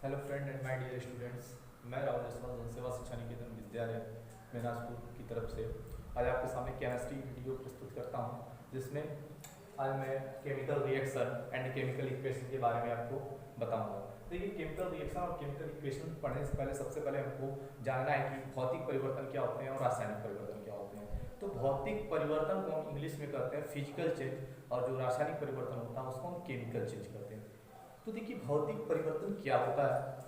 Hello friend and my dear students, मैं राहुल जायसवाल जनसेवा शिक्षा निकेतन विद्यालय मेनाजपुर की तरफ से आज आपके सामने केमिस्ट्री वीडियो प्रस्तुत करता हूं, जिसमें आज मैं chemical reaction and chemical equation के बारे में आपको बताऊंगा। देखिए, केमिकल रिएक्शन और केमिकल इक्वेशन पढ़ने से पहले सबसे पहले हमको जानना है कि भौतिक परिवर्तन क्या होते हैं और रासायनिक परिवर्तन क्या होते हैं। तो भौतिक परिवर्तन को हम इंग्लिश में कहते हैं फिजिकल चेंज, और जो रासायनिक परिवर्तन होता है उसको हम केमिकल चेंज कहते हैं। तो देखिए, भौतिक परिवर्तन क्या होता है।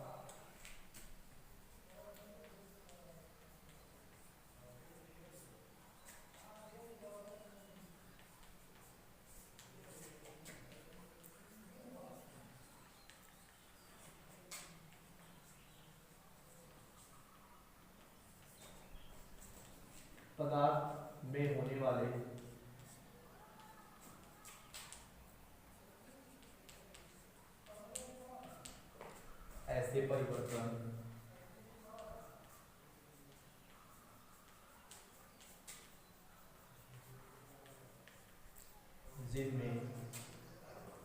पदार्थ में होने वाले ऐसे परिवर्तन जिनमें पदार्थ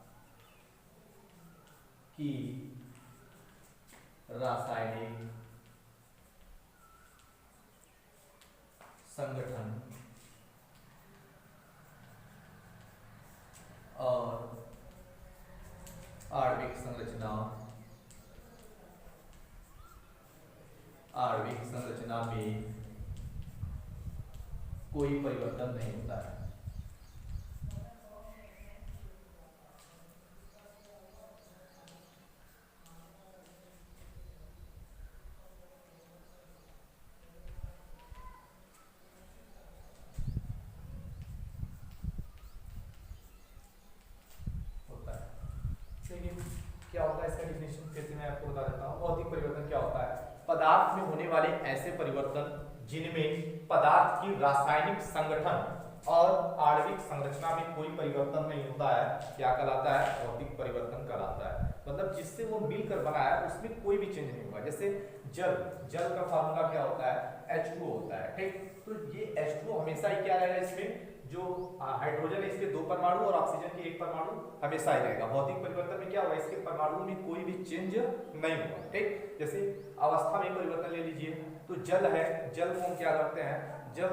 की रासायनिक संगठन और आणविक संरचना में कोई परिवर्तन नहीं होता है। क्या होता है इसका डिफिनेशन फिर से मैं आपको बता देता हूँ। भौतिक परिवर्तन क्या होता है? पदार्थ में होने वाले ऐसे परिवर्तन जिनमें पदार्थ की रासायनिक संगठन और आणविक संरचना में कोई परिवर्तन नहीं होता है, क्या कहलाता है? भौतिक परिवर्तन कहलाता है। मतलब जिससे वो मिलकर बना है उसमें कोई भी चेंज नहीं होगा। जैसे जल का फार्मूला क्या होता है? H2O होता है, ठीक। तो ये H2O हमेशा ही क्या रहेगा, इसमें जो हाइड्रोजन है इसके 2 परमाणु और ऑक्सीजन के 1 परमाणु हमेशा ही रहेगा। भौतिक परिवर्तन में क्या होगा, इसके परमाणु में कोई भी चेंज नहीं होगा, ठीक। जैसे अवस्था में परिवर्तन ले लीजिए, तो जल है, जल को हम क्या करते हैं, जब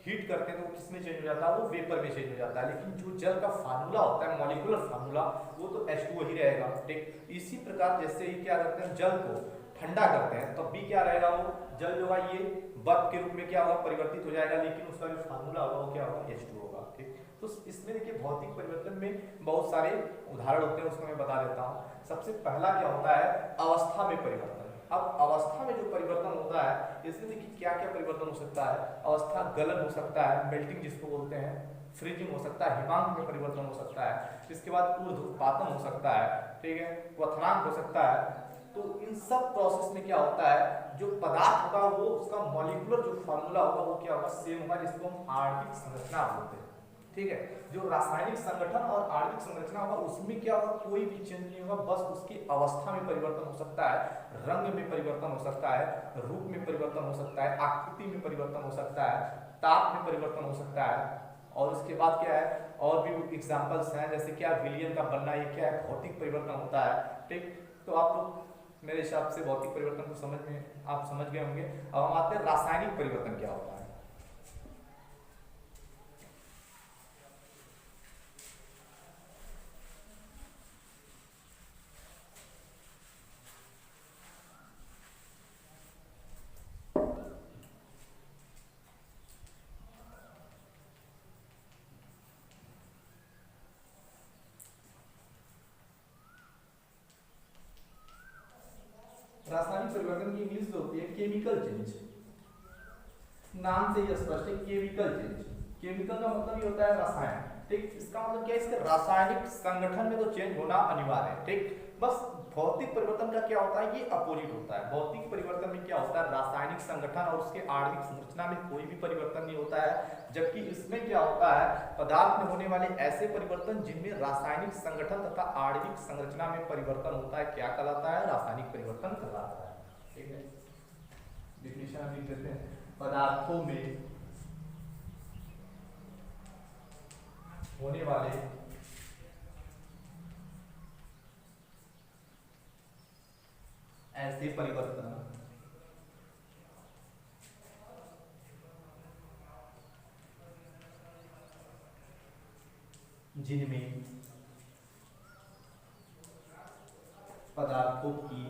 हीट करते हैं तो किस में चेंज हो जाता है? वो वेपर में चेंज हो जाता है। लेकिन जो जल का फार्मूला होता है, मॉलिक्यूलर फार्मूला, वो तो H2O ही रहेगा, ठीक। इसी प्रकार जैसे ही क्या करते हैं, जल को ठंडा करते हैं तब भी क्या रहेगा, वो जल जो है ये बर्फ के रूप में क्या होगा, परिवर्तित हो जाएगा, लेकिन उसका जो फार्मूला होगा वो क्या होगा, H2O होगा, ठीक। तो इसमें देखिए भौतिक परिवर्तन में बहुत सारे उदाहरण होते हैं, उसको मैं बता देता हूँ। सबसे पहला क्या होता है, अवस्था में परिवर्तन। अब अवस्था में जो परिवर्तन होता है, इसमें देखिए क्या क्या परिवर्तन हो सकता है। अवस्था गलन हो सकता है, मेल्टिंग जिसको बोलते हैं, फ्रीजिंग हो सकता है, हिमांक में परिवर्तन हो सकता है, इसके बाद ऊर्ध्वपातन हो सकता है, ठीक है, क्वथनांक हो सकता है। तो इन सब प्रोसेस में क्या होता है, जो पदार्थ होगा वो उसका मॉलिक्यूलर जो फार्मूला होगा वो क्या होगा, सेम होगा, जिसको हम आणविक संरचना बोलते हैं, ठीक है। जो रासायनिक संगठन और आणविक संरचना होगा उसमें क्या होगा, कोई भी चेंज नहीं होगा, बस उसकी अवस्था में परिवर्तन हो सकता है, रंग में परिवर्तन हो सकता है, रूप में परिवर्तन हो सकता है, आकृति में परिवर्तन हो सकता है, ताप में परिवर्तन हो सकता है। और उसके बाद क्या है, और भी एग्जांपल्स हैं, जैसे क्या विलियन का बनना, ये क्या है, भौतिक परिवर्तन होता है, ठीक। तो आप लोग मेरे हिसाब से भौतिक परिवर्तन को आप समझ गए होंगे। अब हम आते हैं रासायनिक परिवर्तन क्या होता है। रासायनिक परिवर्तन की इंग्लिश जो होती है केमिकल चेंज, नाम से ही स्पष्ट है, केमिकल चेंज। केमिकल का मतलब ये होता है रसायन, ठीक। इसका मतलब क्या है, इसके रासायनिक संगठन में तो चेंज होना अनिवार्य है, ठीक। बस भौतिक परिवर्तन का क्या होता है, ये अपोजिट होता है। भौतिक परिवर्तन में क्या होता है, रासायनिक संगठन और उसके आणविक संरचना में कोई भी परिवर्तन नहीं होता है। जबकि इसमें क्या होता है, पदार्थ में होने वाले ऐसे परिवर्तन जिनमें रासायनिक संगठन तथा आणविक संरचना में परिवर्तन होता है, क्या कहलाता है, रासायनिक परिवर्तन कहलाता है, ठीक है। डिफिनेशन हम लिख देते हैं, पदार्थों में होने वाले ऐसे परिवर्तन जिनमें पदार्थों की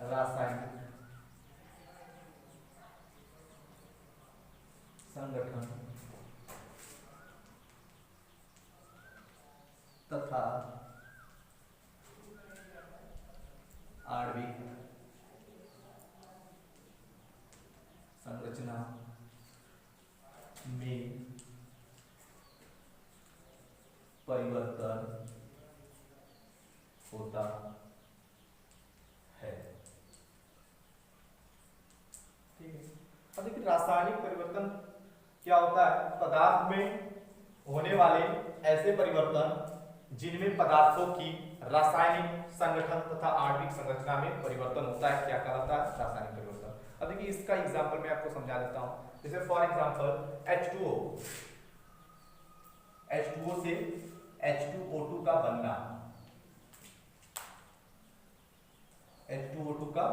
रासायनिक संगठन तथा आणविक संरचना में परिवर्तन होता है। ठीक है, अब देखिए रासायनिक परिवर्तन क्या होता है? पदार्थ में होने वाले ऐसे परिवर्तन जिनमें पदार्थों की रासायनिक संगठन तथा आणविक संरचना में परिवर्तन होता है, क्या कहलाता है? रासायनिक परिवर्तन। अब देखिए इसका एग्जांपल मैं आपको समझा देता हूं। जैसे फॉर एग्जांपल H2O, H2O से H2O2 का बनना, H2O2 का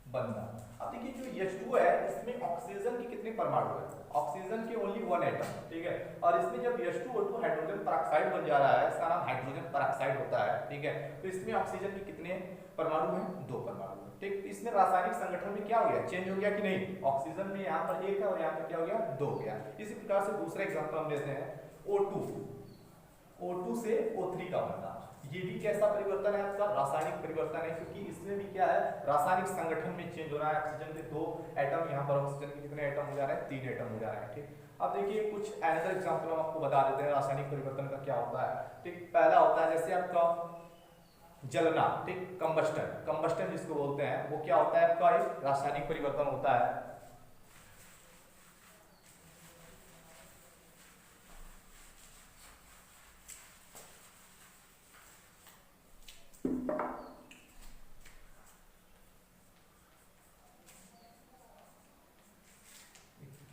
बनना। अब देखिए जो H2O है इसमें ऑक्सीजन के कितने परमाणु है? ऑक्सीजन के ओनली 1 एटम, ठीक है। और इसमें जब H2O2 हाइड्रोजन पेरोक्साइड बन जा रहा है, इसका नाम हाइड्रोजन पेरोक्साइड होता है, ठीक है। तो इसमें ऑक्सीजन के कितने परमाणु हैं? 2 परमाणु हैं, ठीक। इसमें रासायनिक संगठन में क्या हो गया? चेंज हो गया कि नहीं? ऑक्सीजन में यहाँ पर 1 है और यहाँ पर क्या हो गया? 2 हो गया। इसी प्रकार से दूसरा एग्जाम्पल हम लेते हैं O2 से O3 का बनना। ये भी कैसा परिवर्तन है? आपका रासायनिक परिवर्तन है, क्योंकि इसमें भी क्या है? रासायनिक संगठन में चेंज हो रहा है। ऑक्सीजन के 2 एटम, यहाँ पर ऑक्सीजन के कितने एटम हो जा रहे हैं? 3 एटम हो जा रहे हैं, ठीक। अब देखिए कुछ अनदर एग्जांपल हम आपको बता देते हैं रासायनिक परिवर्तन का क्या होता है, ठीक। पहला होता है जैसे आपका जलना, ठीक, कंबस्टन जिसको बोलते हैं, वो क्या होता है? आपका एक रासायनिक परिवर्तन होता है।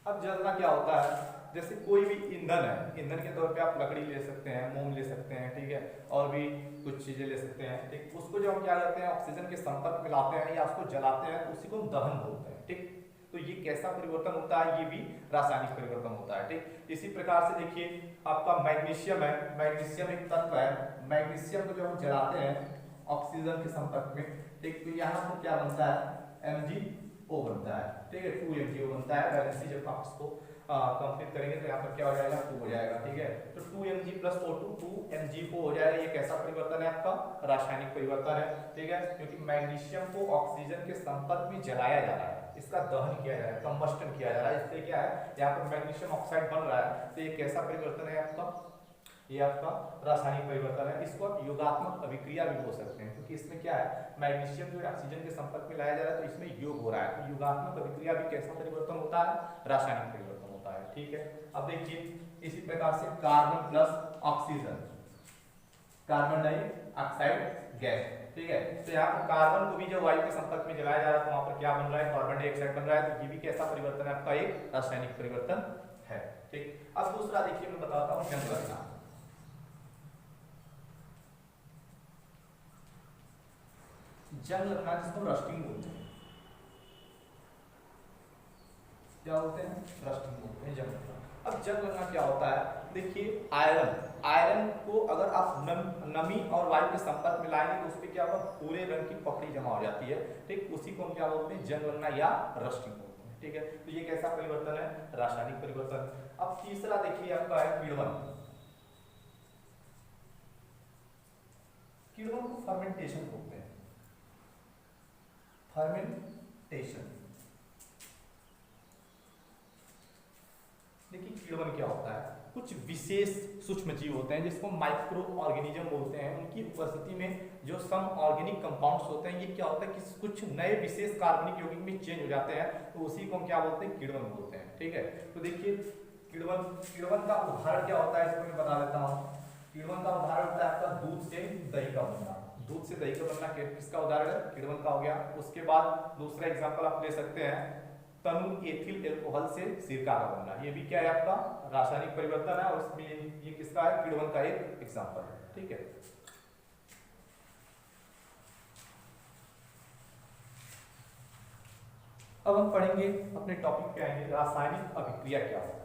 अब जलना क्या होता है? जैसे कोई भी ईंधन है, ईंधन के तौर पे आप लकड़ी ले सकते हैं, मोम ले सकते हैं, ठीक है, और भी कुछ चीजें ले सकते हैं, ठीक। उसको जब हम क्या करते हैं? ऑक्सीजन के संपर्क में लाते हैं या उसको जलाते हैं, तो उसी को दहन बोलते हैं, ठीक। तो ये कैसा परिवर्तन होता है? ये भी रासायनिक परिवर्तन होता है, ठीक। इसी प्रकार से देखिए आपका मैग्नीशियम है, मैग्नीशियम एक तत्व है। मैग्नीशियम को जब हम जलाते हैं ऑक्सीजन के संपर्क में, ठीक, तो यहाँ पर क्या बनता है? MgO बनता है, ठीक है, 2MgO बनता है। वैलेंसी जब आप इसको कंप्लीट करेंगे तो यहाँ पर क्या हो जाएगा? 2 हो जाएगा, ठीक है। तो 2Mg + O2 2MgO हो जाएगा। ये कैसा परिवर्तन है? आपका रासायनिक परिवर्तन है, ठीक है, क्योंकि मैग्नीशियम को ऑक्सीजन के संपर्क में जलाया जा रहा है, इसका दहन किया जा रहा है, कंबस्टन किया जा रहा है। इससे क्या है? यहाँ पर मैग्नीशियम ऑक्साइड बन रहा है, तो ये कैसा परिवर्तन है आपका? ये आपका रासायनिक परिवर्तन है। इसको आप योगात्मक अभिक्रिया भी बोल सकते हैं, क्योंकि इसमें क्या है? मैग्नीशियम जो ऑक्सीजन के संपर्क में लाया जा रहा है, तो इसमें योग हो रहा है। तो योगात्मक अभिक्रिया भी कैसा परिवर्तन होता है? रासायनिक परिवर्तन होता है, ठीक है। अब देखिए इसी प्रकार से carbon plus oxygen, carbon dioxide gas, ठीक है। तो यहाँ पर कार्बन को भी जब वायु के संपर्क में जलाया जा रहा है, तो वहां पर क्या बन रहा है? कार्बन डाइऑक्साइड बन रहा है। तो ये भी कैसा परिवर्तन है? आपका एक रासायनिक परिवर्तन है, ठीक। अब दूसरा देखिए मैं बताता हूँ जंग लगना। जंग लगना जिसको रस्टिंग बोलते हैं, क्या बोलते हैं? रस्टिंग बोलते हैं, जंग लगना। अब जंग लगना क्या होता है? देखिए आयरन को अगर आप नमी और वायु के संपर्क में लाएंगे तो उसपे क्या होगा? पूरे रंग की पपड़ी जमा हो जाती है, ठीक। उसी को हम क्या बोलते हैं? जंग लगना या रस्टिंग बोलते हैं, ठीक है। तो ये कैसा परिवर्तन है? रासायनिक परिवर्तन। अब तीसरा देखिए आपका है किण्वन। किण्वन को फर्मेंटेशन बोलते हैं, फर्मेंटेशन। देखिए किण्वन क्या होता है? कुछ विशेष सूक्ष्म जीव होते हैं जिसको माइक्रो ऑर्गेनिज्म बोलते हैं। उनकी उपस्थिति में जो सम ऑर्गेनिक कंपाउंड्स होते हैं, ये क्या होता है कि कुछ नए विशेष कार्बनिक यौगिक में चेंज हो जाते हैं, तो उसी को हम क्या बोलते हैं? किण्वन बोलते हैं, ठीक है। तो देखिए किण्वन का उदाहरण क्या होता है, इसको मैं बता देता हूँ। किण्वन का उदाहरण होता है आपका दूध से दही का बनना। दूध से दही का बनना किसका उदाहरण है? किण्वन का हो गया। उसके बाद दूसरा एग्जाम्पल आप ले सकते हैं तनु एथिल एल्कोहल से सिरका का बनना। ये भी क्या है? आपका रासायनिक परिवर्तन है, और इसमें ये किसका है? किण्वन का एक एग्जाम्पल है, ठीक है। अब हम पढ़ेंगे, अपने टॉपिक पे आएंगे, रासायनिक अभिक्रिया क्या होता है।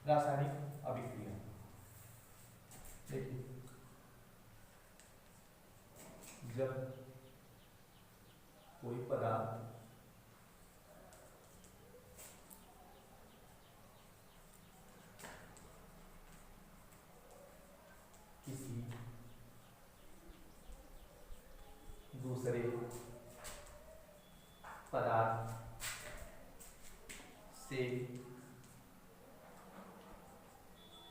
रासायनिक अभिक्रिया देखिए, जब कोई पदार्थ किसी दूसरे पदार्थ से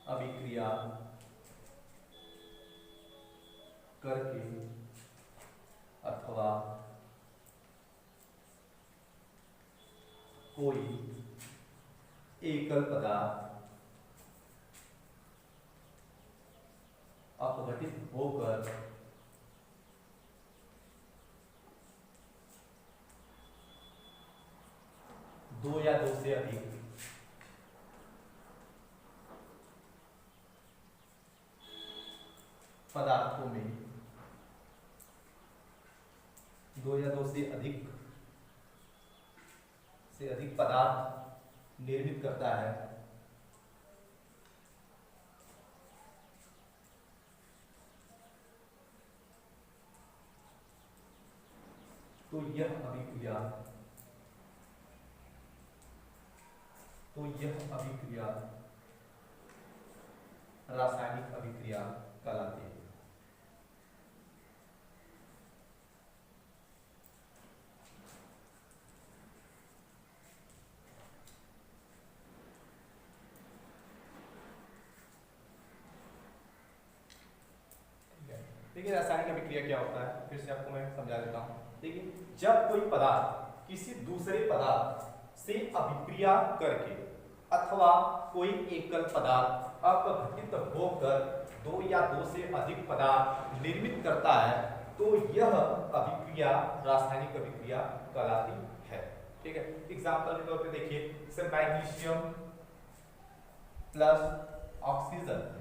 अभिक्रिया करके अथवा कोई एकल पदार्थ अपघटित होकर दो या दो से अधिक पदार्थों में, दो या दो से अधिक पदार्थ निर्मित करता है, तो यह अभिक्रिया रासायनिक अभिक्रिया कहलाती है। देखिए रासायनिक अभिक्रिया क्या होता है, फिर से आपको मैं समझा देता हूं। देखिए, जब कोई पदार्थ किसी दूसरे पदार्थ से अभिक्रिया करके अथवा कोई एकल पदार्थ अपघटित होकर दो या दो से अधिक पदार्थ निर्मित करता है, तो यह अभिक्रिया रासायनिक अभिक्रिया कहलाती है। ठीक है, एग्जांपल के तौर पे देखिए, जैसे मैग्नीशियम प्लस ऑक्सीजन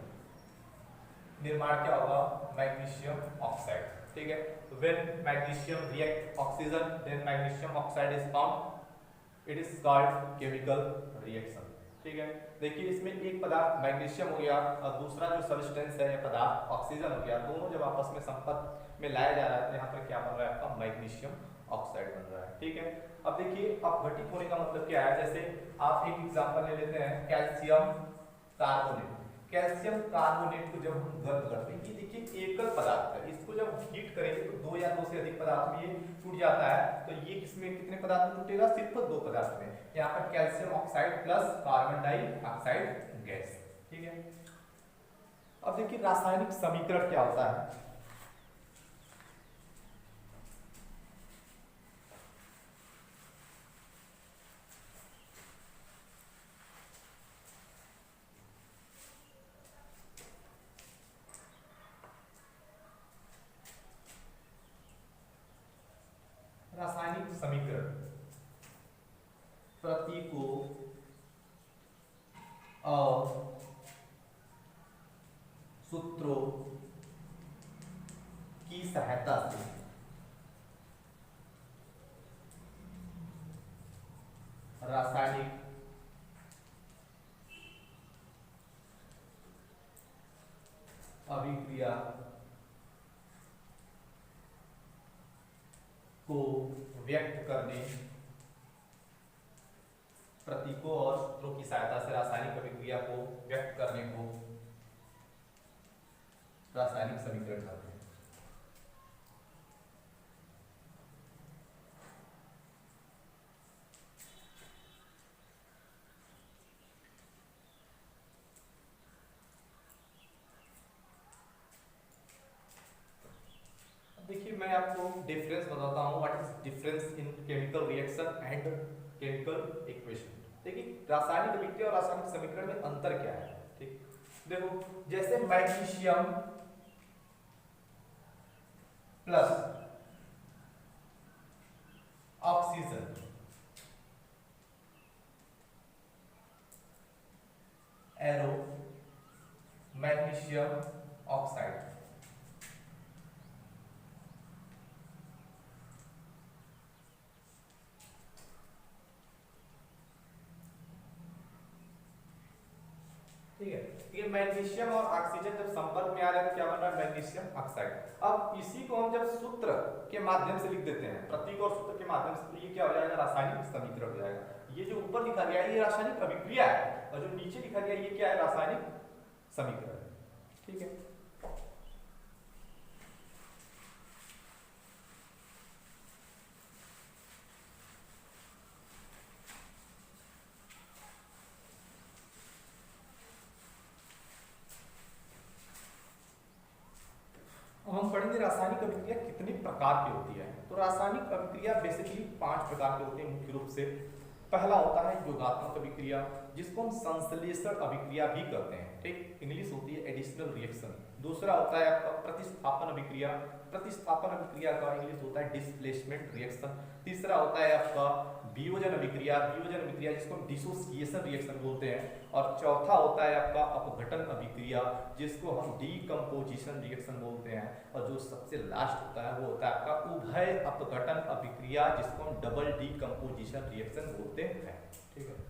निर्माण क्या होगा, मैग्नीशियम ऑक्साइड। ठीक है, when magnesium react oxygen then magnesium oxide is formed, it is called chemical reaction. ठीक है, देखिए इसमें एक पदार्थ मैग्नीशियम हो गया और दूसरा जो सब्सटेंस है या पदार्थ ऑक्सीजन हो गया, दोनों जब आपस में संपर्क में लाया जा रहा है तो यहाँ पर क्या बन रहा है आपका, मैग्नीशियम ऑक्साइड बन रहा है। ठीक है, अब देखिए अपघटित होने का मतलब क्या है, जैसे आप एक एग्जांपल ले लेते हैं, कैल्शियम कार्बोनेट। कैल्शियम कार्बोनेट को जब हम गर्म करते हैं, ये देखिए एकल पदार्थ है, इसको जब हीट करेंगे तो दो या दो से अधिक पदार्थ में ये टूट जाता है। तो ये किसमें कितने पदार्थ में टूटेगा, सिर्फ दो पदार्थ में। यहाँ पर calcium oxide plus carbon dioxide gas. ठीक है, अब देखिए रासायनिक समीकरण क्या होता है। रासायनिक समीकरण प्रतीकों और सूत्रों की सहायता से रासायनिक अभिक्रिया को व्यक्त करने, प्रतीकों और सूत्रों की सहायता से रासायनिक अभिक्रिया को व्यक्त करने को रासायनिक समीकरण कहते हैं। देखिए मैं आपको डिफरेंस बताता हूँ, what is difference in chemical reaction and chemical equation. देखिए रासायनिक अभिक्रिया और रासायनिक समीकरण में अंतर क्या है। ठीक, देखो जैसे magnesium plus oxygen magnesium oxide. ठीक है, ये मैग्नीशियम और ऑक्सीजन जब संपर्क में आ रहे हैं तो क्या बन रहा है, मैग्नीशियम ऑक्साइड। अब इसी को हम जब सूत्र के माध्यम से लिख देते हैं, प्रतीक और सूत्र के माध्यम से, तो ये क्या हो जाएगा, रासायनिक समीकरण हो जाएगा। ये जो ऊपर लिखा गया है ये रासायनिक अभिक्रिया है, और जो नीचे लिखा गया ये क्या है, रासायनिक समीकरण। ठीक है, हम पढ़ेंगे रासायनिक अभिक्रिया कितने प्रकार की होती है। तो रासायनिक अभिक्रिया बेसिकली 5 प्रकार के होते हैं मुख्य रूप से। पहला होता है योगात्मक अभिक्रिया, जिसको हम संश्लेषण अभिक्रिया भी कहते हैं। ठीक, इंग्लिश होती है एडिशनल रिएक्शन। दूसरा होता है आपका प्रतिस्थापन अभिक्रिया, प्रतिस्थापन अभिक्रिया का इंग्लिश होता है डिस्प्लेसमेंट रिएक्शन। तीसरा होता है आपका वियोजन अभिक्रिया, वियोजन अभिक्रिया जिसको हम डिसोसिएशन रिएक्शन बोलते हैं। और चौथा होता है आपका अपघटन अभिक्रिया, जिसको हम डीकंपोजिशन रिएक्शन बोलते हैं। और जो सबसे लास्ट होता है वो होता है आपका उभय अपघटन अभिक्रिया, जिसको हम डबल डीकंपोजिशन रिएक्शन बोलते हैं। ठीक है,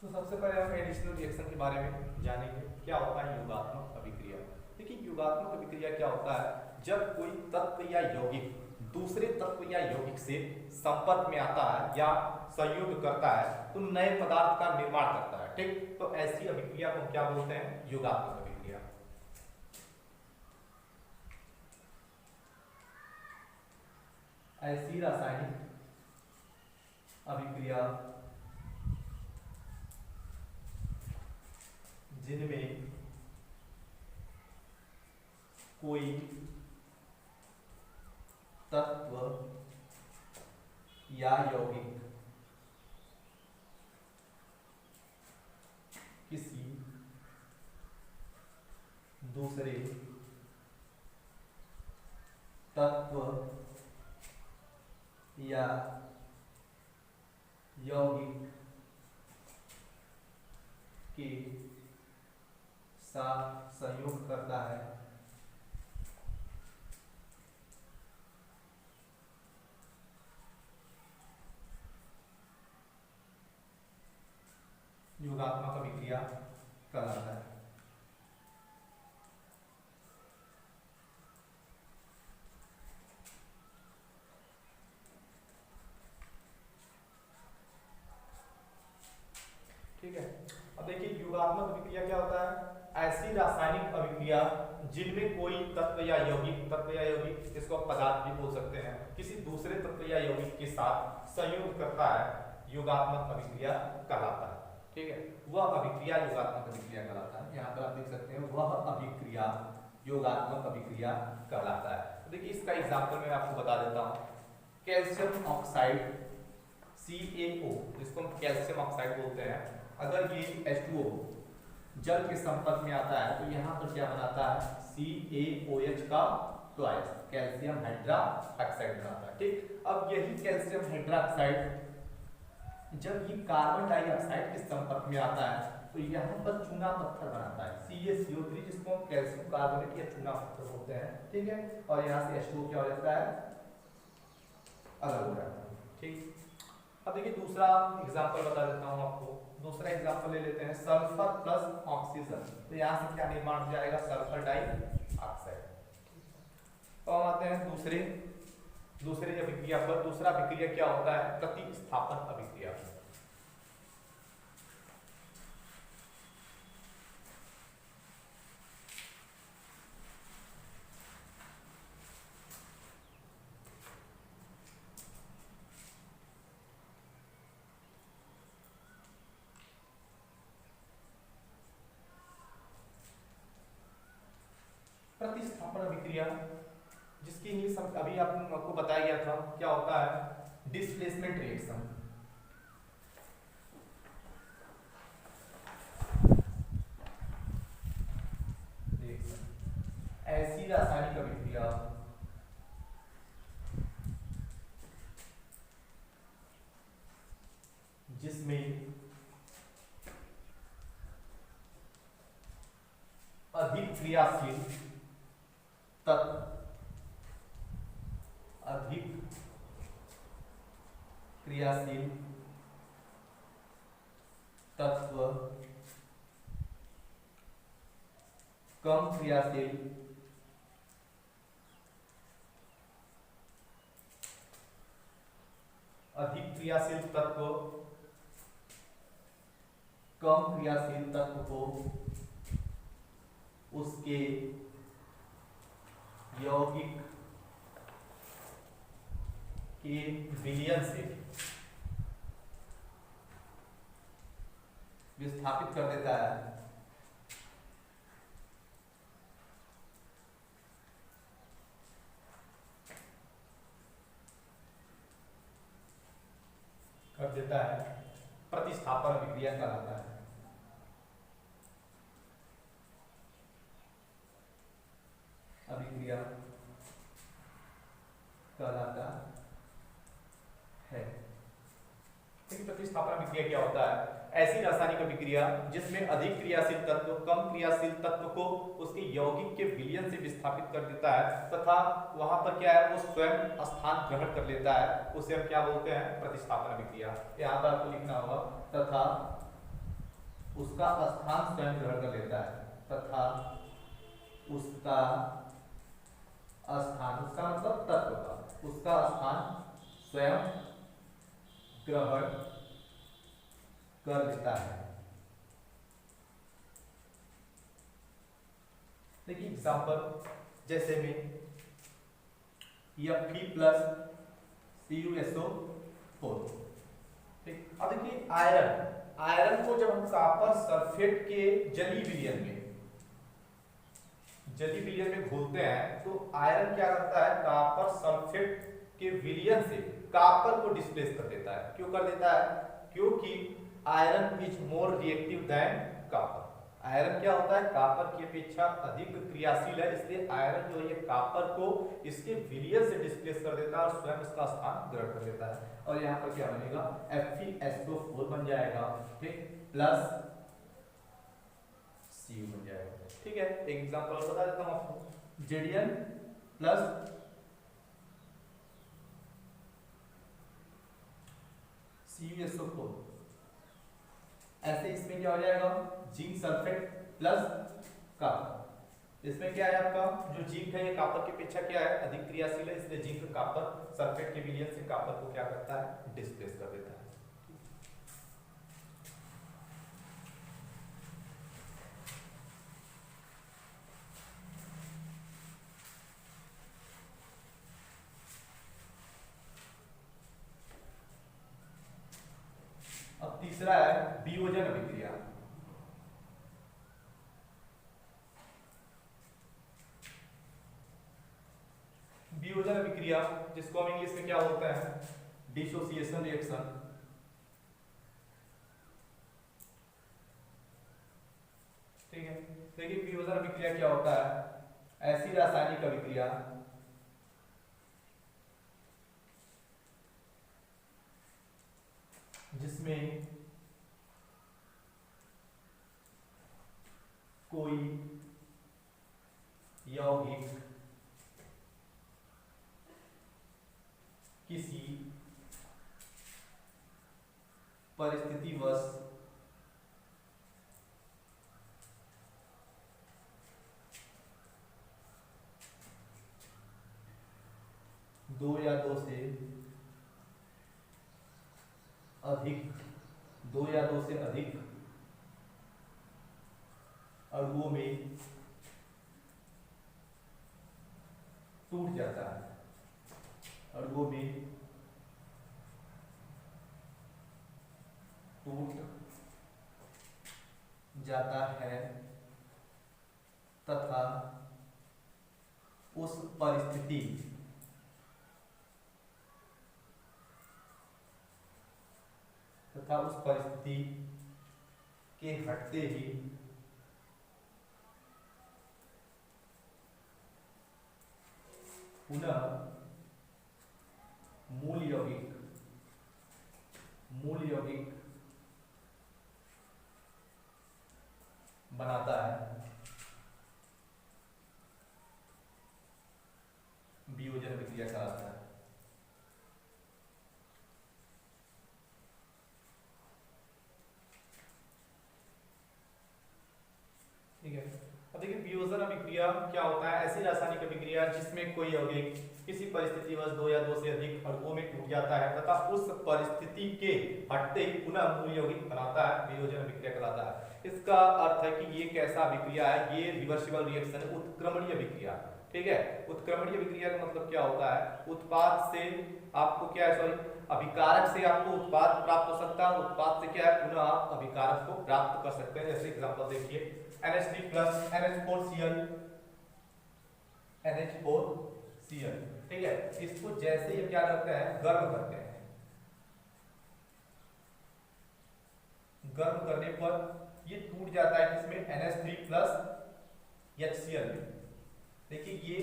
तो सबसे पहले हम एडिशनल रिएक्शन के बारे में जानेंगे। क्या होता है योगात्मक अभिक्रिया। देखिए, योगात्मक अभिक्रिया क्या होता है, जब कोई तत्व या यौगिक दूसरे तत्व या यौगिक से संपर्क में आता है या संयोग करता है तो नए पदार्थ का निर्माण करता है। ठीक, तो ऐसी अभिक्रिया को क्या बोलते हैं, योगात्मक अभिक्रिया। ऐसी रासायनिक अभिक्रिया जिनमें कोई तत्व या यौगिक किसी दूसरे तत्व या यौगिक के साथ संयोग करता है योगात्मक अभिक्रिया कहलाता है। ठीक है, अब देखिए योगात्मक अभिक्रिया क्या होता है, ऐसी रासायनिक अभिक्रिया जिनमें कोई तत्व या यौगिक इसको पदार्थ भी बोल सकते हैं, किसी दूसरे तत्व या यौगिक के साथ संयोग करता है, योगात्मक अभिक्रिया कहलाता है। ठीक है, वह अभिक्रिया योगात्मक अभिक्रिया कहलाता है। यहाँ पर आप देख सकते हैं वह अभिक्रिया योगात्मक अभिक्रिया कहलाता है। तो देखिए इसका एग्जाम्पल मैं आपको बता देता हूँ। कैल्शियम ऑक्साइड CaO, जिसको हम कैल्शियम ऑक्साइड बोलते हैं, अगर ये H2O जल के संपर्क में आता है तो यहाँ पर क्या बनाता है, CaOH का ट्वाइस कैल्शियम हाइड्रोक्साइड बनाता है। ठीक, अब यही कैल्शियम हाइड्रोक्साइड जब ये कार्बन डाइऑक्साइड के संपर्क में आता है तो यहाँ पर चूना पत्थर बनाता है CaCO3, जिसको हम कैल्शियम कार्बोनेट या चूना पत्थर बोलते हैं। ठीक है, और यहाँ से H2O क्या हो जाता है, अलग हो जाता है। ठीक, अब देखिए दूसरा एग्जांपल बता देता हूँ आपको। दूसरा एग्जांपल ले लेते हैं, सल्फर प्लस ऑक्सीजन। तो यहाँ से क्या निर्माण हो जाएगा, सल्फर डाइऑक्साइड। तो हम आते हैं दूसरे अभिक्रिया पर। दूसरा अभिक्रिया क्या होता है, प्रतिस्थापन अभिक्रिया। प्रतिस्थापन अभिक्रिया, जिसकी इंग्लिश अभी आपको बताया गया था, क्या होता है? Displacement reaction. ऐसी रासायनिक अभिक्रिया जिसमें अधिक क्रियाशील तत्व कम क्रियाशील अधिक क्रियाशील तत्व कम क्रियाशील तत्व को उसके यौगिक के विलयन से विस्थापित कर देता है। प्रतिस्थापन अभिक्रिया कहलाता है। अभिक्रिया कहलाता है। प्रतिस्थापन अभिक्रिया क्या होता है? ऐसी रासायनिक अभिक्रिया जिसमें अधिक क्रियाशील तत्व कम क्रियाशील तत्व को उसके यौगिक के विलयन से विस्थापित कर देता है तथा वहां पर क्या है, वो स्वयं स्थान ग्रहण कर लेता है, उसे हम क्या बोलते हैं? प्रतिस्थापन अभिक्रिया। यहाँ पर आपको लिखना होगा तथा उसका स्थान स्वयं ग्रहण कर लेता है, तथा उसका स्थान, उसका मतलब तत्व का, उसका स्थान स्वयं ग्रहण कर लेता है। देखिए एग्जाम्पल, जैसे में Fe प्लस CuSO4। ठीक, अब देखिए आयरन को जब हम कॉपर सल्फेट के जलीय विलयन में घोलते हैं तो आयरन क्या करता है? कॉपर सल्फेट के विलयन से कॉपर को डिस्प्लेस कर देता है। क्यों कर देता है? क्योंकि iron is more reactive than copper. Iron क्या होता है? कॉपर की अपेक्षा अधिक क्रियाशील है, इसलिए आयरन जो है कॉपर को इसके विलयन से डिस्प्लेस कर देता है और स्वयं इसका स्थान ग्रहण कर लेता है। और यहाँ पर क्या बनेगा? FeSO4 बन जाएगा, ठीक, प्लस Cu बन जाएगा। ठीक है, एक एग्जांपल और बता देता हूँ आपको। Zn प्लस CuSO4, ऐसे इसमें क्या हो जाएगा? Zinc sulphate plus copper. इसमें क्या है आपका जो जिंक है ये कॉपर की अपेक्षा क्या है? अधिक क्रियाशील है, इसलिए जिंक कॉपर सल्फेट के विलयन से कॉपर को क्या करता है? डिस्प्लेस कर देता है। अब तीसरा है वियोजन अभिक्रिया। वियोजन अभिक्रिया जिसको हम इंग्लिश में क्या बोलते हैं? Dissociation reaction. ठीक है, देखिए वियोजन अभिक्रिया क्या होता है? ऐसी रासायनिक अभिक्रिया जिसमें कोई यौगिक किसी परिस्थितिवश दो या दो से अधिक अणुओं में टूट जाता है, अणुओं में टूट जाता है तथा उस परिस्थिति तथा उस परिस्थिति के हटते ही पुनः मूल यौगिक बनाता है, वियोजन अभिक्रिया कहलाता है। ठीक है, अब देखिए वियोजन अभिक्रिया क्या होता है? ऐसी रासायनिक अभिक्रिया जिसमें कोई यौगिक किसी परिस्थितिवश दो या दो से अधिक अणुओं में टूट जाता है तथा उस परिस्थिति के हटते ही पुनः मूल यौगिक बनाता है, वियोजन अभिक्रिया कहलाता है। इसका अर्थ है कि ये कैसा अभिक्रिया है? ये रिवर्सिबल रिएक्शन, उत्क्रमणीय अभिक्रिया। ठीक है, उत्क्रमणीय अभिक्रिया का मतलब क्या होता है? उत्पाद से आपको क्या है, सॉरी, अभिकारक से आपको उत्पाद प्राप्त हो सकता है, उत्पाद से क्या है, पुनः आप अभिकारक को प्राप्त कर सकते हैं। जैसे एग्जांपल देखिए, NH3+ NH4Cl, NH4Cl। ठीक है, इसको जैसे ही क्या करते हैं, गर्म करते हैं, गर्म करने पर ये टूट जाता है किसमें? NH3+ HCl में। देखिए ये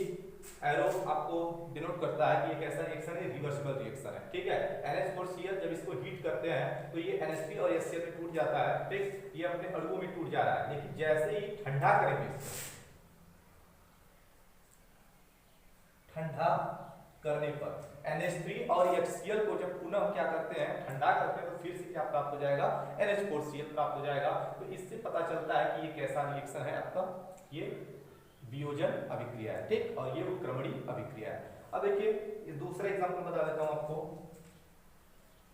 एरो आपको डिनोट करता है कि ये कैसा रिएक्शन है, रिवर्सिबल रिएक्शन है। ठीक है, NH4Cl जब इसको हीट करते हैं तो ये NH3 और HCl में टूट जाता है। ठीक, ये अपने अणुओं में टूट जा रहा है, लेकिन जैसे ही ठंडा करेंगे, ठंडा करने पर NH3 और HCl को जब पुनः हम क्या करते हैं, ठंडा करते हैं, तो फिर से क्या प्राप्त हो जाएगा? NH4Cl प्राप्त हो जाएगा। तो इससे पता चलता है कि ये कैसा रिएक्शन है आपका, ये वियोजन अभिक्रिया है। ठीक, और ये उत्क्रमणीय अभिक्रिया है। अब देखिए दूसरा एग्जांपल बता देता हूं आपको,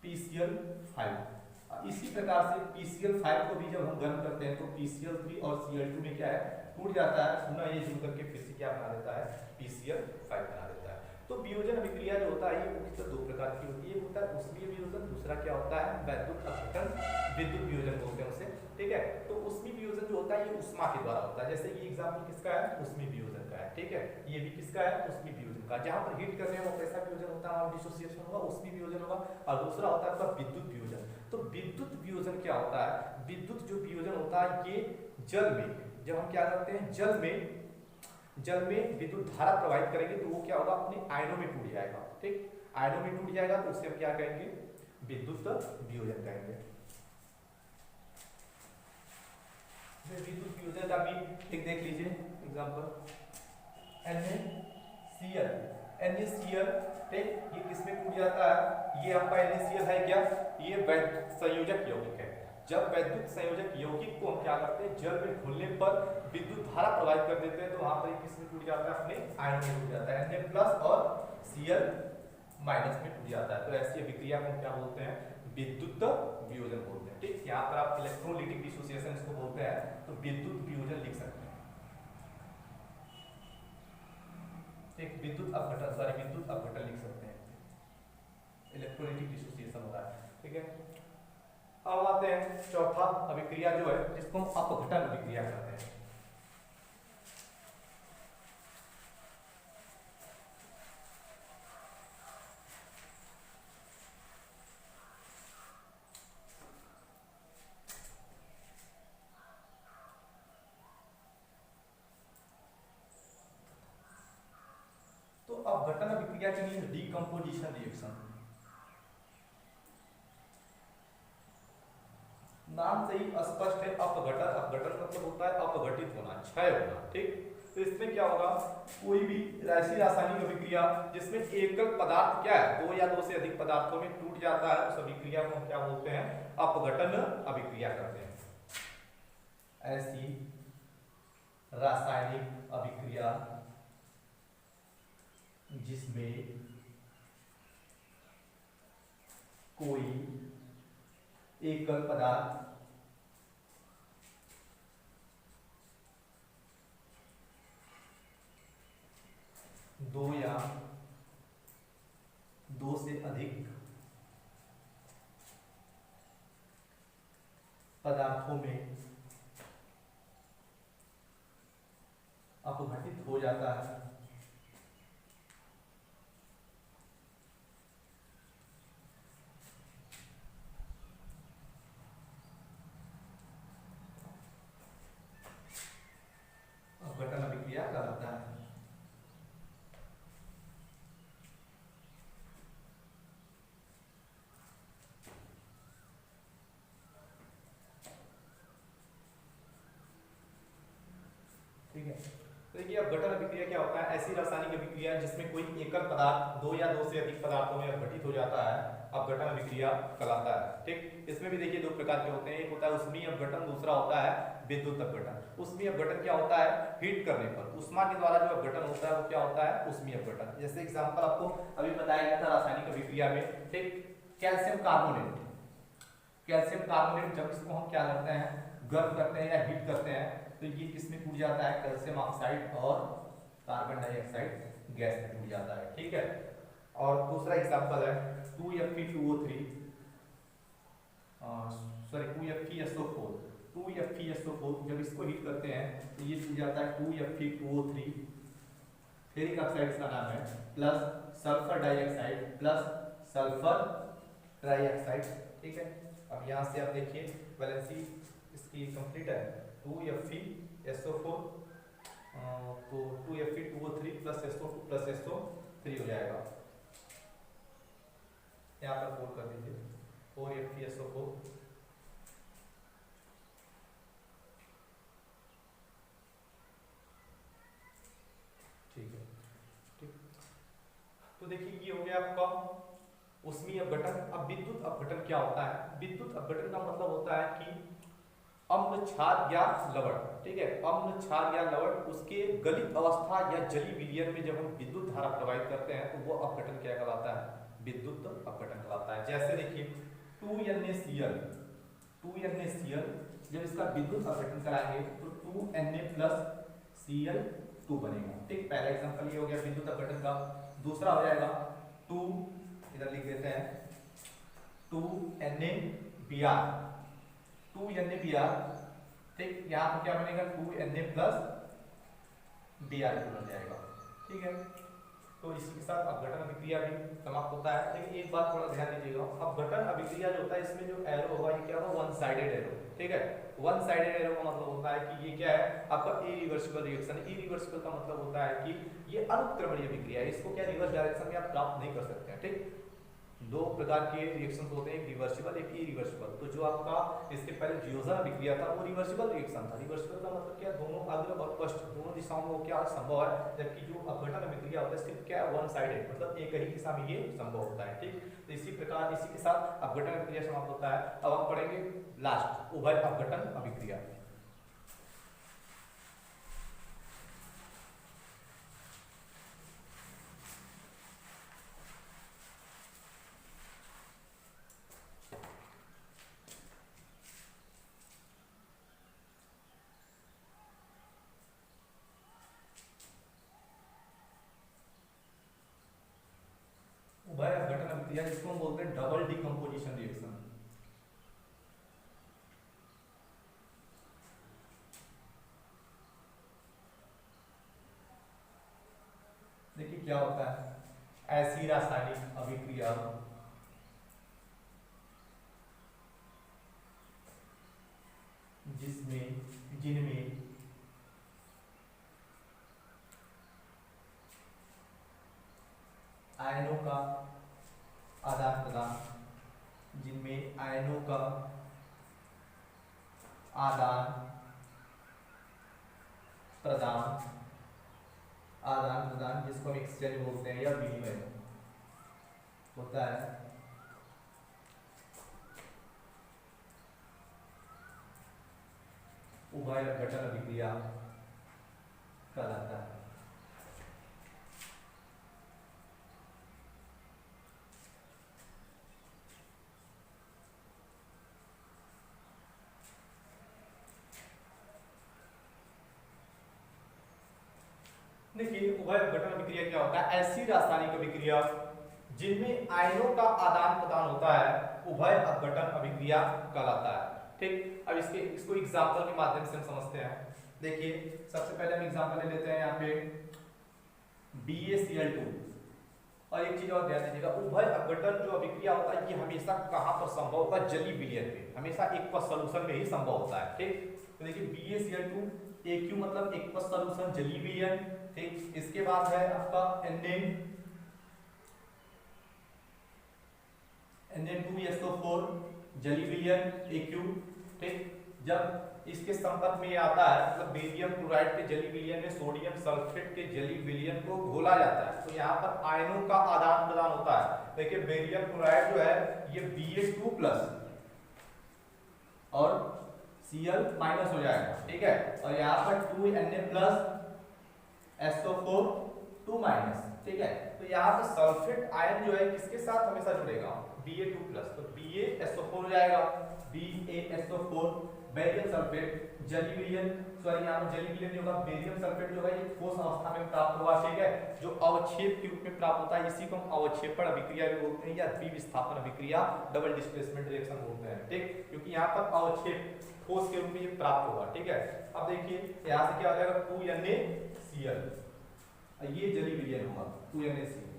PCl5। इसी प्रकार से PCl5 को भी जब हम गर्म करते हैं तो PCl3 और Cl2 में क्या है, टूट जाता है, पुनः ये जुड़ करके फिर से क्या बना देता है, PCl5 बना देता है। तो वियोजन अभिक्रिया जो होता है ये मुख्यतः दो प्रकार की होती है। एक होता है उष्मीय वियोजन, दूसरा क्या होता है, वैद्युत अपघटन, विद्युत वियोजन बोलते हैं उसे। ठीक है, तो उष्मीय वियोजन जो होता है ये उष्मा के द्वारा होता है। जैसे ये एग्जांपल किसका है, उष्मीय वियोजन का है। ठीक है, ये भी किसका है, उष्मीय वियोजन का। जहां पर हीट करने में वो कैसा वियोजन होता है, डिसोसिएशन होगा, उष्मीय वियोजन होगा। और दूसरा होता है आपका विद्युत वियोजन। तो विद्युत वियोजन क्या होता है? विद्युत जो वियोजन होता है ये जल में, जब हम क्या करते हैं, जल में विद्युत धारा प्रवाहित करेंगे तो वो क्या होगा, अपने आयनों में टूट जाएगा। ठीक, आयनों में टूट जाएगा तो उसे हम क्या कहेंगे, विद्युत वियोजन कहेंगे। विद्युत वियोजन का भी एक देख लीजिए एग्जांपल, NaCl। ठीक, ये किसमें टूट जाता है? ये आपका NaCl है क्या, ये वैद्युत संयोजक यौगिक है। जब वैद्युत संयोजक यौगिक को हम क्या करते हैं, जल में घुलने पर विद्युत धारा प्रवाहित कर देते हैं, तो वहां पर किसमें टूट जाता है, अपने आयन में टूट जाता है, Na+ और Cl- में टूट जाता है। तो ऐसी अभिक्रिया को हम क्या बोलते हैं, विद्युत वियोजन बोलते हैं। ठीक, यहाँ पर आप इलेक्ट्रोलाइटिक डिसोसिएशन इसको बोलते हैं, तो विद्युत वियोजन लिख सकते हैं। ठीक, विद्युत अपघटन लिख सकते हैं, इलेक्ट्रोलाइटिक डिसोसिएशन होता है। ठीक है, अब आते हैं चौथा अभिक्रिया जो है जिसको हम अपघटन अभिक्रिया कहते हैं। तो अपघटन अभिक्रिया के लिए डीकंपोजिशन रिएक्शन, नाम से ही स्पष्ट है, अपघटन। अपघटन मतलब होता है अपघटित होना, क्षय होना। ठीक, तो इसमें क्या होगा, कोई भी ऐसी रासायनिक अभिक्रिया जिसमें एकल पदार्थ क्या है, दो या दो से अधिक पदार्थों में टूट जाता है, उस अभिक्रिया को हम क्या बोलते हैं, अपघटन अभिक्रिया कहते हैं। ऐसी रासायनिक अभिक्रिया जिसमें कोई एकल पदार्थ दो या दो से अधिक पदार्थों में अपघटित हो जाता है, ऐसी रासायनिक अभिक्रिया जिसमें कोई एकल पदार्थ दो या दो से अधिक पदार्थों में अपघटित हो जाता है, अपघटन अभिक्रिया कहलाता है। ठीक, इसमें भी देखिए दो प्रकार के होते हैं, एक होता है उष्मीय अपघटन, दूसरा होता है विद्युत अपघटन। उष्मीय अपघटन क्या होता है, हीट करने पर उष्मा के द्वारा जो अपघटन होता है वो क्या होता है, उष्मीय अपघटन। जैसे एग्जांपल आपको अभी बताया गया था रासायनिक अभिक्रिया में, ठीक, कैल्शियम कार्बोनेट, कैल्शियम कार्बोनेट जब इसको हम क्या करते हैं, गर्म करते हैं या हीट करते हैं तो ये किसमें टूट जाता है, कैल्शियम ऑक्साइड और कार्बन डाइऑक्साइड गैस में टूट जाता है। ठीक है, और दूसरा एग्जांपल है 2Fe2O3 सॉरी 2FeSO4, 2FeSO4 जब इसको हीट करते हैं तो ये टूट जाता है 2Fe2O3, फेरिक ऑक्साइड इसका नाम है, plus sulphur dioxide plus sulphur trioxide. ठीक है, अब यहाँ से आप देखिए वैलेंसी इसकी कंप्लीट है, 2FeSO4 तो 2Fe2O3 plus SO2 plus SO3 हो जाएगा, यहाँ पर 4 कर दीजिए, 4FeSO4 ठीक है। ठीक, तो देखिए ये हो गया आपका उष्मीय अपघटन। अब विद्युत अपघटन क्या होता है, विद्युत अपघटन का मतलब होता है कि अम्ल क्षार या लवण, ठीक है, अम्ल क्षार या लवण उसके गलित अवस्था या जलीय विलयन में जब हम विद्युत धारा प्रवाहित करते हैं तो वो अपघटन क्या कहलाता है, विद्युत अपघटन कहलाता है। जैसे देखिए 2NaCl, 2NaCl जब इसका विद्युत अपघटन कराएंगे तो 2Na+Cl2 बनेगा। ठीक, पहला एग्जांपल ये हो गया विद्युत अपघटन का। दूसरा हो जाएगा 2, इधर लिख देते हैं 2NaBr, 2NaBr, ठीक, यहाँ पर क्या बनेगा 2Na+Br2 बन जाएगा। ठीक है, तो इसी के साथ अपघटन अभिक्रिया भी समाप्त होता है। लेकिन एक बात थोड़ा ध्यान दीजिएगा, अपघटन अभिक्रिया जो होता है इसमें जो एरो होगा ये क्या होगा, वन साइडेड एरो। ठीक है, वन साइडेड एरो का मतलब होता है कि ये क्या है आपका इरिवर्सिबल रिएक्शन। इरिवर्सिबल का मतलब होता है कि ये अनुत्क्रमणीय अभिक्रिया है, इसको क्या रिवर्स डायरेक्शन में आप प्राप्त नहीं कर सकते हैं। ठीक, दो प्रकार के रिएक्शंस होते हैं, एक रिवर्सिबल एक इरिवर्सिबल। तो जो आपका इसके पहले जियोजन अभिक्रिया था वो रिवर्सिबल रिएक्शन था। रिवर्सिबल का मतलब क्या, दोनों अग्र और पश्च दोनों दिशाओं में क्या संभव है, जबकि जो अपघटन अभिक्रिया होता है सिर्फ क्या वन साइडेड, मतलब एक ही दिशा में ये संभव होता है। ठीक, तो इसी प्रकार इसी के साथ अपघटन अभिक्रिया समाप्त होता है। अब हम पढ़ेंगे लास्ट उभय अपघटन अभिक्रिया। उभय अपघटन अभिक्रिया जिसको हम बोलते हैं डबल डिकम्पोजिशन रिएक्शन। देखिए क्या होता है, ऐसी रासायनिक अभिक्रिया जिनमें आयनों का आदान प्रदान, जिनमें आयनों का आदान प्रदान जिसको हम एक्सचेंज बोलते हैं या विनिमय होता है, उभय अपघटन अभिक्रिया कहलाता है। देखिए उभय अपघटन अभिक्रिया क्या होता है, ऐसी रासायनिक अभिक्रिया जिनमें आयनों का आदान प्रदान होता है उभय अपघटन अभिक्रिया कहलाता है। ठीक, अब इसको एग्जांपल के माध्यम से हम समझते हैं। देखिए सबसे पहले हम एग्जांपल ले लेते हैं यहाँ पे BaCl2। और एक चीज और ध्यान दीजिएगा, उभय अपघटन जो अभिक्रिया होता है ये हमेशा कहाँ पर संभव होगा, जलीय विलयन में, हमेशा एक्वस सॉल्यूशन में ही संभव होता है। ठीक, तो देखिए BaCl2 AQ मतलब एक्वस सॉल्यूशन जलीय विलयन। ठीक, इसके बाद है आपका Na2SO4 जलीय विलयन AQ। ठीक, जब इसके संपर्क में ये आता है, मतलब बेरियम क्लोराइड के जली विलयन में सोडियम सल्फेट के जली विलयन को घोला जाता है, तो यहाँ पर आयनों का आदान प्रदान होता है। देखिए बेरियम क्लोराइड जो है ये Ba2+ और Cl- हो जाएगा, ठीक है, और यहाँ पर 2Na+ SO4 2-, ठीक है। तो यहाँ पर सल्फेट आयन जो है किसके साथ हमेशा जुड़ेगा, Ba2+, तो BaSO4 हो जाएगा, BaSO4 बेरियम सल्फेट जली विलयन, सॉरी यहाँ पर जली विलयन नहीं होगा, बेरियम सल्फेट जो है ये ठोस अवस्था में प्राप्त हुआ, ठीक है, जो अवक्षेप के रूप में प्राप्त होता है, इसी को हम अवक्षेपण अभिक्रिया भी बोलते हैं या द्विविस्थापन अभिक्रिया, डबल डिस्प्लेसमेंट रिएक्शन बोलते हैं, ठीक, क्योंकि यहाँ पर अवक्षेप ठोस के रूप में ये प्राप्त होगा, ठीक है। अब देखिए यहाँ से क्या हो जाएगा 2NaCl, ये जली विलयन होगा 2NaCl,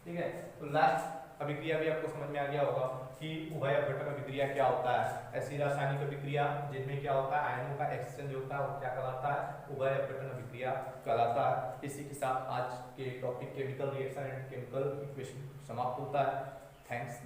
ठीक है। तो लास्ट अभिक्रिया भी आपको समझ में आ गया होगा कि उभय अपघटन अभिक्रिया क्या होता है। ऐसी रासायनिक अभिक्रिया जिनमें क्या होता है, आयनों का एक्सचेंज होता है, वो क्या कहलाता है, उभय अपघटन अभिक्रिया कहलाता है। इसी के साथ आज के topic chemical reaction and chemical equation समाप्त होता है। थैंक्स।